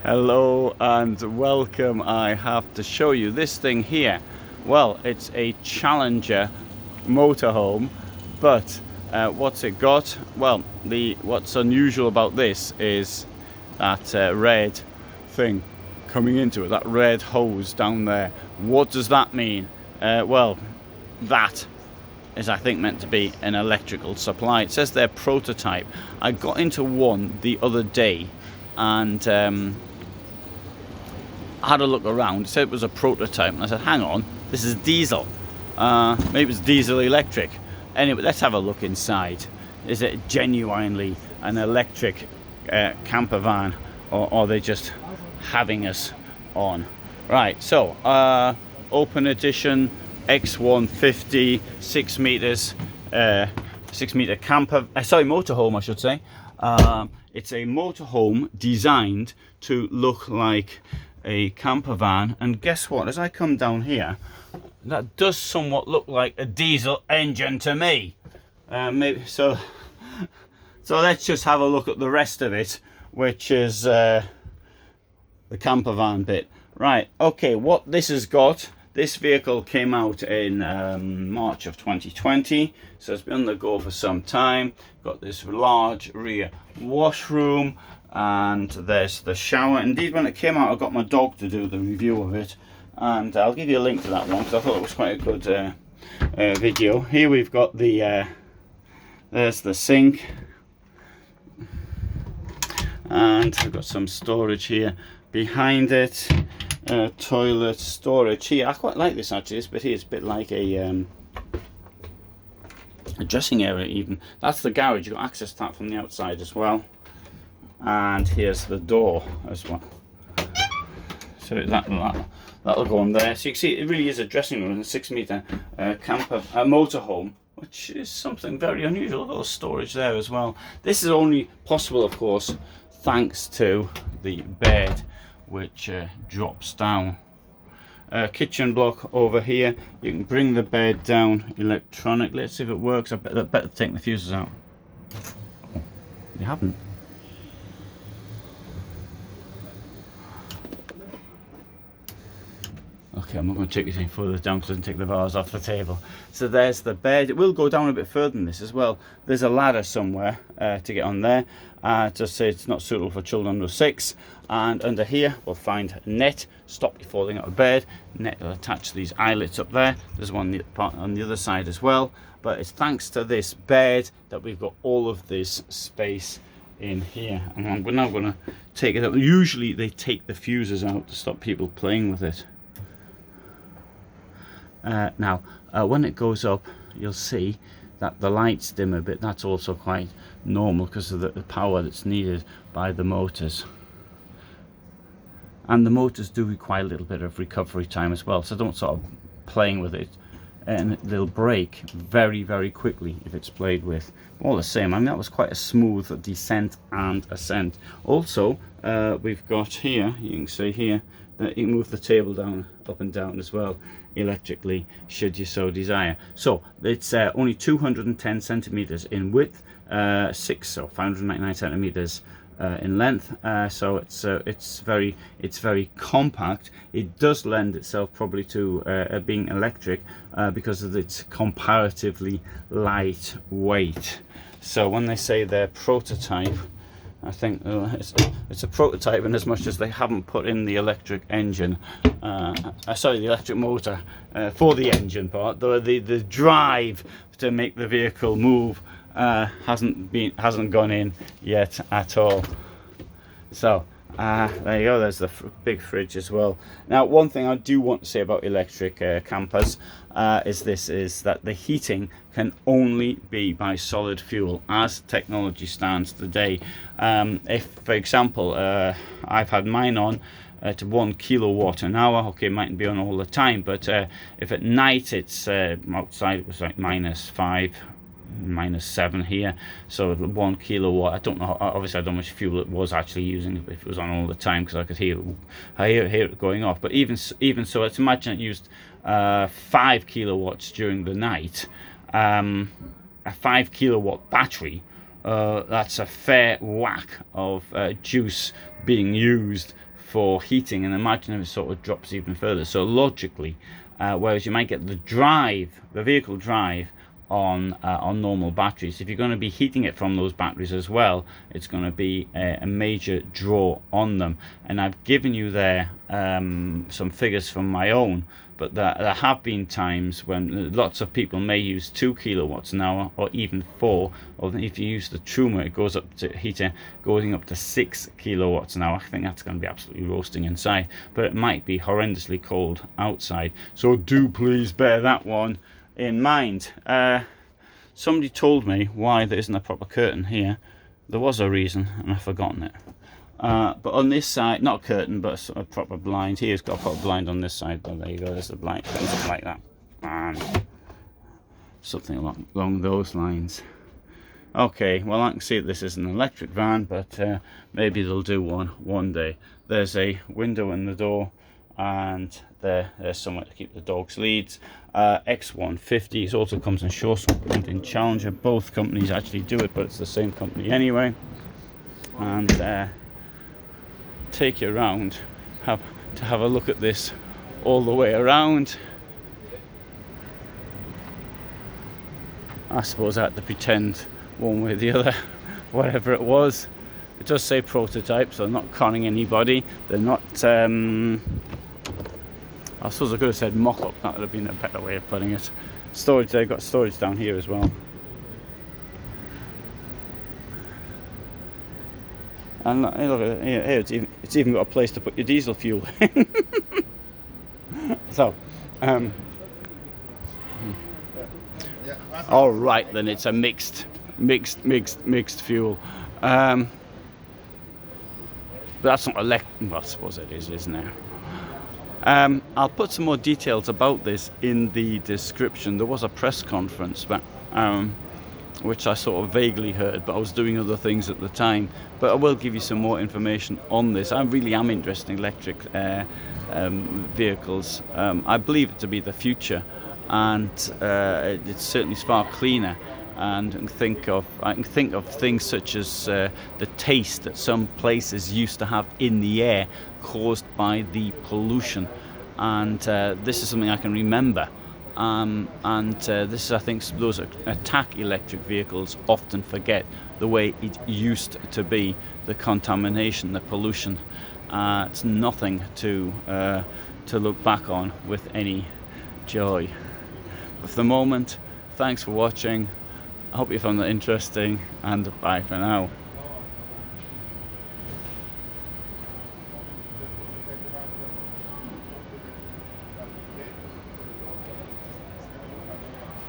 Hello and welcome. I have to show you this thing here. Well, it's a Challenger motorhome, but what's it got? Well, what's unusual about this is that red thing coming into it, that red hose down there. What does that mean? Well, that is, I think, meant to be an electrical supply. It says they're prototype. I got into one the other day and had a look around. It said it was a prototype, and I said, hang on, this is diesel. Maybe it's diesel electric. Anyway, let's have a look inside. Is it genuinely an electric camper van, or are they just having us on? Right, so open edition X150 6 meters 6 meter camper, motorhome I should say. It's a motorhome designed to look like a camper van, and guess what, as I come down here, that does somewhat look like a diesel engine to me. Maybe so let's just have a look at the rest of it, which is the camper van bit. Right, okay, what this has got, this vehicle came out in March of 2020, so it's been on the go for some time. Got this large rear washroom, and there's the shower. Indeed, when it came out, I got my dog to do the review of it, and I'll give you a link to that one because I thought it was quite a good video. Here we've got the there's the sink, and I've got some storage here behind it. Toilet storage here. I quite like this actually. This bit here is a bit like a dressing area even. That's the garage. You've got access to that from the outside as well. And here's the door as well. So that'll go on there. So you can see it really is a dressing room, a 6 meter camper motorhome, which is something very unusual. A little storage there as well. This is only possible, of course, thanks to the bed, which drops down. Kitchen block over here. You can bring the bed down electronically. Let's see if it works. I better take the fuses out. You haven't. Okay, I'm not going to take it any further down because I didn't take the bars off the table. So there's the bed. It will go down a bit further than this as well. There's a ladder somewhere to get on there. Just say it's not suitable for children under 6. And under here we'll find a net, stop you falling out of bed. Net will attach these eyelets up there. There's one on the other side as well. But it's thanks to this bed that we've got all of this space in here. And we're now going to take it out. Usually they take the fuses out to stop people playing with it. Now when it goes up, you'll see that the lights dim a bit. That's also quite normal because of the power that's needed by the motors, and the motors do require a little bit of recovery time as well, so don't sort of playing with it, and they'll break very, very quickly if it's played with. All the same, I mean, that was quite a smooth descent and ascent. Also we've got here, you can see here that you can move the table down, up and down as well, electrically, should you so desire. So it's only 210 centimeters in width, 599 centimeters in length. So it's very compact. It does lend itself probably to being electric because of its comparatively light weight. So when they say they're prototype, I think it's a prototype in as much as they haven't put in the electric engine, sorry, the electric motor for the engine part. The drive to make the vehicle move hasn't gone in yet at all. So there you go. There's the big fridge as well. Now, one thing I do want to say about electric campers is that the heating can only be by solid fuel as technology stands today. If, for example, I've had mine on to 1 kilowatt an hour. Okay, it mightn't be on all the time, but if at night it's outside, it was like -5. -7 here, so 1 kilowatt. I don't know, obviously I don't know how much fuel it was actually using if it was on all the time, because I could hear it going off. But even so, let's imagine it used 5 kilowatts during the night. A 5 kilowatt battery, that's a fair whack of juice being used for heating, and imagine if it sort of drops even further. So logically, whereas you might get the vehicle drive on normal batteries, if you're going to be heating it from those batteries as well, it's going to be a major draw on them. And I've given you there some figures from my own, but there have been times when lots of people may use 2 kilowatts an hour or even 4, or if you use the Truma, it goes up to heater going up to 6 kilowatts an hour. I think that's going to be absolutely roasting inside, but it might be horrendously cold outside, so do please bear that one in mind. Somebody told me why there isn't a proper curtain here. There was a reason and I've forgotten it. But on this side, not a curtain, but a proper blind. Here's got a proper blind on this side. But there you go, there's the blind, something like that. And something along those lines. Okay, well, I can see that this is an electric van, but maybe they'll do one day. There's a window in the door, and there's somewhere to keep the dog's leads. X150, it also comes in Short and in Challenger. Both companies actually do it, but it's the same company anyway. And take you around to have a look at this all the way around. I suppose I had to pretend one way or the other, whatever it was. It does say prototype, so I'm not conning anybody. They're not I suppose I could have said mock-up. That would have been a better way of putting it. Storage, they've got storage down here as well. And look at it, here, it's even got a place to put your diesel fuel. So, all right then, it's a mixed fuel. But that's not electric. Well, I suppose it is, isn't it? I'll put some more details about this in the description. There was a press conference, but which I sort of vaguely heard, but I was doing other things at the time. But I will give you some more information on this. I really am interested in electric vehicles. I believe it to be the future, and it's certainly far cleaner. And I can think of things such as the taste that some places used to have in the air caused by the pollution, and this is something I can remember. This is, I think, those attack electric vehicles often forget the way it used to be, the contamination, the pollution. It's nothing to look back on with any joy. But for the moment, thanks for watching. I hope you found that interesting, and bye for now.